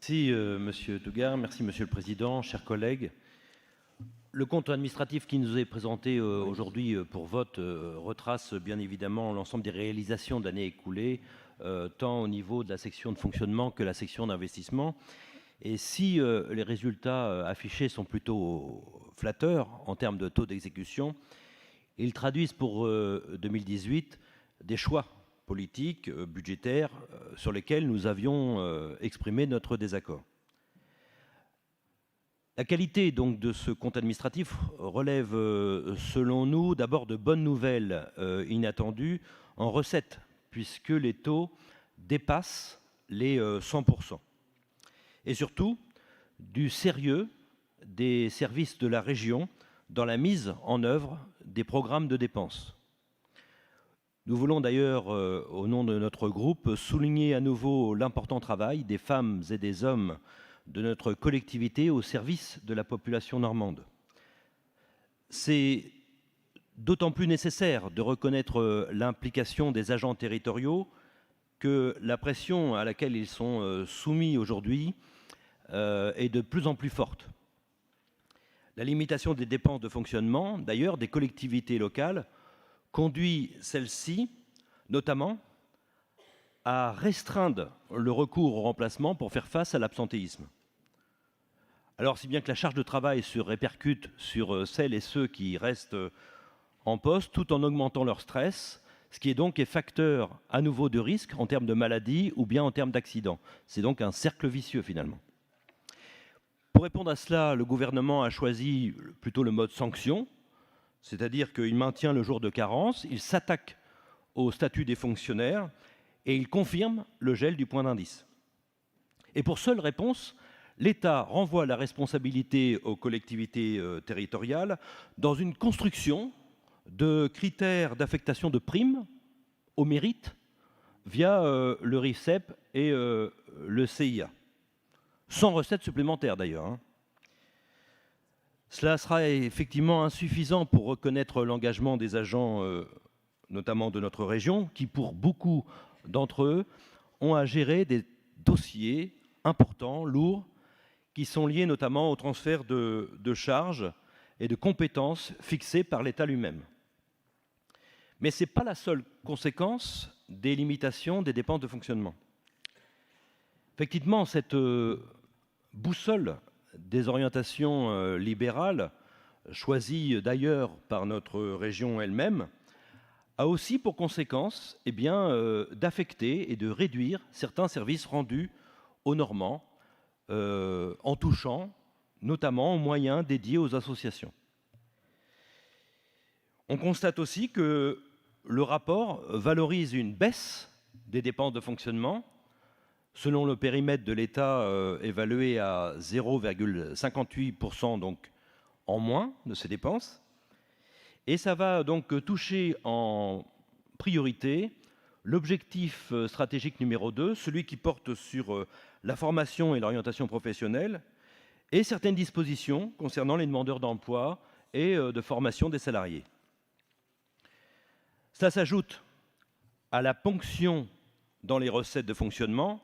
Merci, Monsieur Tougar. Merci, Monsieur le Président, chers collègues. Le compte administratif qui nous est présenté aujourd'hui pour vote retrace bien évidemment l'ensemble des réalisations de l'année écoulée, tant au niveau de la section de fonctionnement que la section d'investissement. Et si les résultats affichés sont plutôt flatteurs en termes de taux d'exécution, ils traduisent pour 2018 des choix politiques, budgétaires, sur lesquels nous avions exprimé notre désaccord. La qualité donc de ce compte administratif relève, selon nous, d'abord de bonnes nouvelles inattendues en recettes, puisque les taux dépassent les 100%. Et surtout, du sérieux des services de la région dans la mise en œuvre des programmes de dépenses. Nous voulons d'ailleurs, au nom de notre groupe, souligner à nouveau l'important travail des femmes et des hommes de notre collectivité au service de la population normande. C'est d'autant plus nécessaire de reconnaître l'implication des agents territoriaux que la pression à laquelle ils sont soumis aujourd'hui est de plus en plus forte. La limitation des dépenses de fonctionnement, d'ailleurs, des collectivités locales, conduit celles-ci, notamment, à restreindre le recours au remplacement pour faire face à l'absentéisme. Alors, si bien que la charge de travail se répercute sur celles et ceux qui restent en poste, tout en augmentant leur stress, ce qui est donc facteur à nouveau de risque en termes de maladie ou bien en termes d'accident. C'est donc un cercle vicieux, finalement. Pour répondre à cela, le gouvernement a choisi plutôt le mode sanction, c'est-à-dire qu'il maintient le jour de carence, il s'attaque au statut des fonctionnaires et il confirme le gel du point d'indice. Et pour seule réponse, l'État renvoie la responsabilité aux collectivités territoriales dans une construction de critères d'affectation de primes au mérite via le RICEP et le CIA. Sans recettes supplémentaires d'ailleurs. Cela sera effectivement insuffisant pour reconnaître l'engagement des agents, notamment de notre région, qui pour beaucoup d'entre eux ont à gérer des dossiers importants, lourds, qui sont liés notamment au transfert de charges et de compétences fixées par l'État lui-même. Mais ce n'est pas la seule conséquence des limitations des dépenses de fonctionnement. Effectivement, cette boussole des orientations libérales, choisies d'ailleurs par notre région elle-même, a aussi pour conséquence d'affecter et de réduire certains services rendus aux Normands, en touchant notamment aux moyens dédiés aux associations. On constate aussi que le rapport valorise une baisse des dépenses de fonctionnement, selon le périmètre de l'État évalué à 0,58% donc en moins de ses dépenses. Et ça va donc toucher en priorité l'objectif stratégique numéro 2, celui qui porte sur la formation et l'orientation professionnelle, et certaines dispositions concernant les demandeurs d'emploi et de formation des salariés. Ça s'ajoute à la ponction dans les recettes de fonctionnement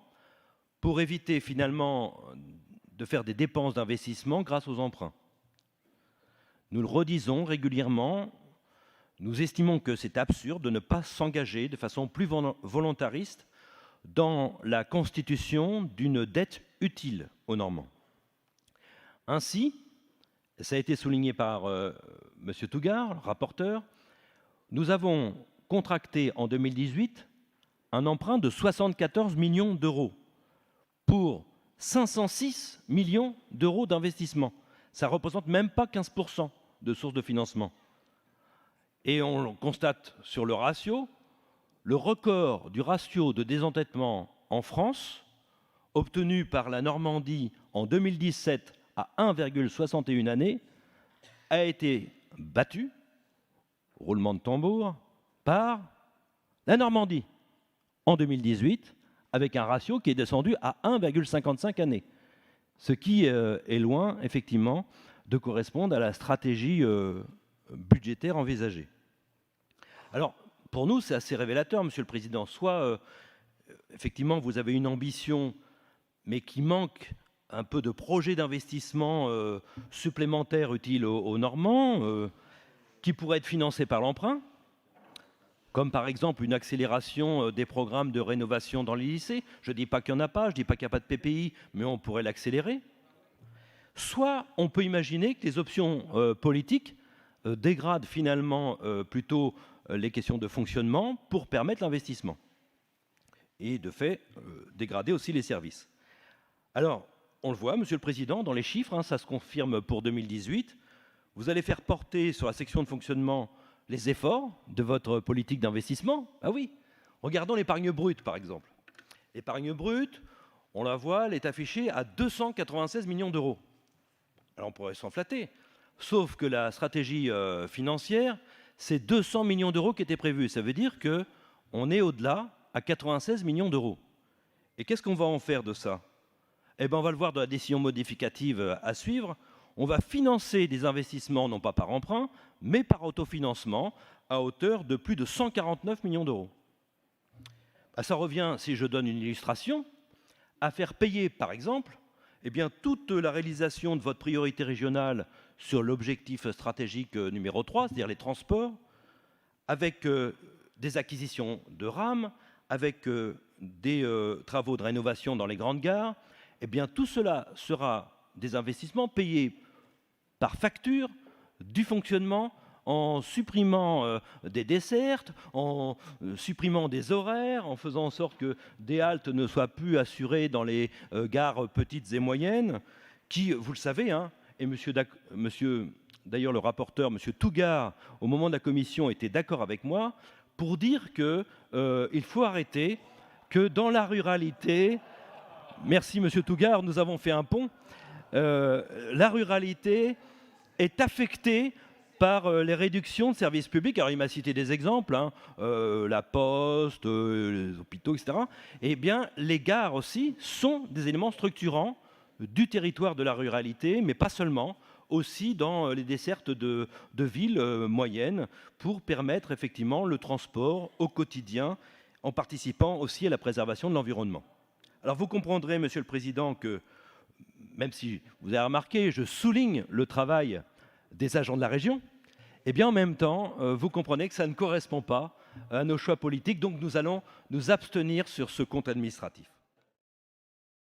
pour éviter finalement de faire des dépenses d'investissement grâce aux emprunts. Nous le redisons régulièrement, nous estimons que c'est absurde de ne pas s'engager de façon plus volontariste dans la constitution d'une dette utile aux Normands. Ainsi, ça a été souligné par M. Tougar, le rapporteur, nous avons contracté en 2018 un emprunt de 74 millions d'euros pour 506 millions d'euros d'investissement. Ça ne représente même pas 15% de sources de financement. Et on constate sur le ratio, le record du ratio de désendettement en France, obtenu par la Normandie en 2017 à 1,61 année, a été battu, roulement de tambour, par la Normandie en 2018, avec un ratio qui est descendu à 1,55 années, ce qui est loin, effectivement, de correspondre à la stratégie budgétaire envisagée. Alors, pour nous, c'est assez révélateur, Monsieur le Président. Soit, effectivement, vous avez une ambition mais qui manque un peu de projets d'investissement supplémentaires utiles aux Normands, qui pourraient être financés par l'emprunt, comme par exemple une accélération des programmes de rénovation dans les lycées. Je ne dis pas qu'il n'y en a pas, je ne dis pas qu'il n'y a pas de PPI, mais on pourrait l'accélérer. Soit on peut imaginer que les options politiques dégradent finalement plutôt les questions de fonctionnement pour permettre l'investissement. Et de fait, dégrader aussi les services. Alors, on le voit, Monsieur le Président, dans les chiffres, ça se confirme pour 2018, vous allez faire porter sur la section de fonctionnement les efforts de votre politique d'investissement. Ah oui, regardons l'épargne brute, par exemple. L'épargne brute, on la voit, elle est affichée à 296 millions d'euros. Alors on pourrait s'en flatter, sauf que la stratégie financière, c'est 200 millions d'euros qui étaient prévus. Ça veut dire qu'on est au-delà à 96 millions d'euros. Et qu'est-ce qu'on va en faire de ça? Eh bien, on va le voir dans la décision modificative à suivre. On va financer des investissements, non pas par emprunt, mais par autofinancement, à hauteur de plus de 149 millions d'euros. Ça revient, si je donne une illustration, à faire payer, par exemple, toute la réalisation de votre priorité régionale sur l'objectif stratégique numéro 3, c'est-à-dire les transports, avec des acquisitions de rames, avec des travaux de rénovation dans les grandes gares. Tout cela sera des investissements payés par facture du fonctionnement, en supprimant des dessertes, en supprimant des horaires, en faisant en sorte que des haltes ne soient plus assurées dans les gares petites et moyennes, qui, vous le savez, et d'ailleurs le rapporteur, M. Tougar, au moment de la commission, était d'accord avec moi pour dire qu'il faut arrêter, que dans la ruralité, merci M. Tougar, nous avons fait un pont, la ruralité est affectée par les réductions de services publics. Alors il m'a cité des exemples, la poste, les hôpitaux, etc. Les gares aussi sont des éléments structurants du territoire de la ruralité, mais pas seulement, aussi dans les dessertes de villes moyennes, pour permettre effectivement le transport au quotidien, en participant aussi à la préservation de l'environnement. Alors vous comprendrez, Monsieur le Président, que même si vous avez remarqué, je souligne le travail des agents de la région, en même temps, vous comprenez que ça ne correspond pas à nos choix politiques, donc nous allons nous abstenir sur ce compte administratif.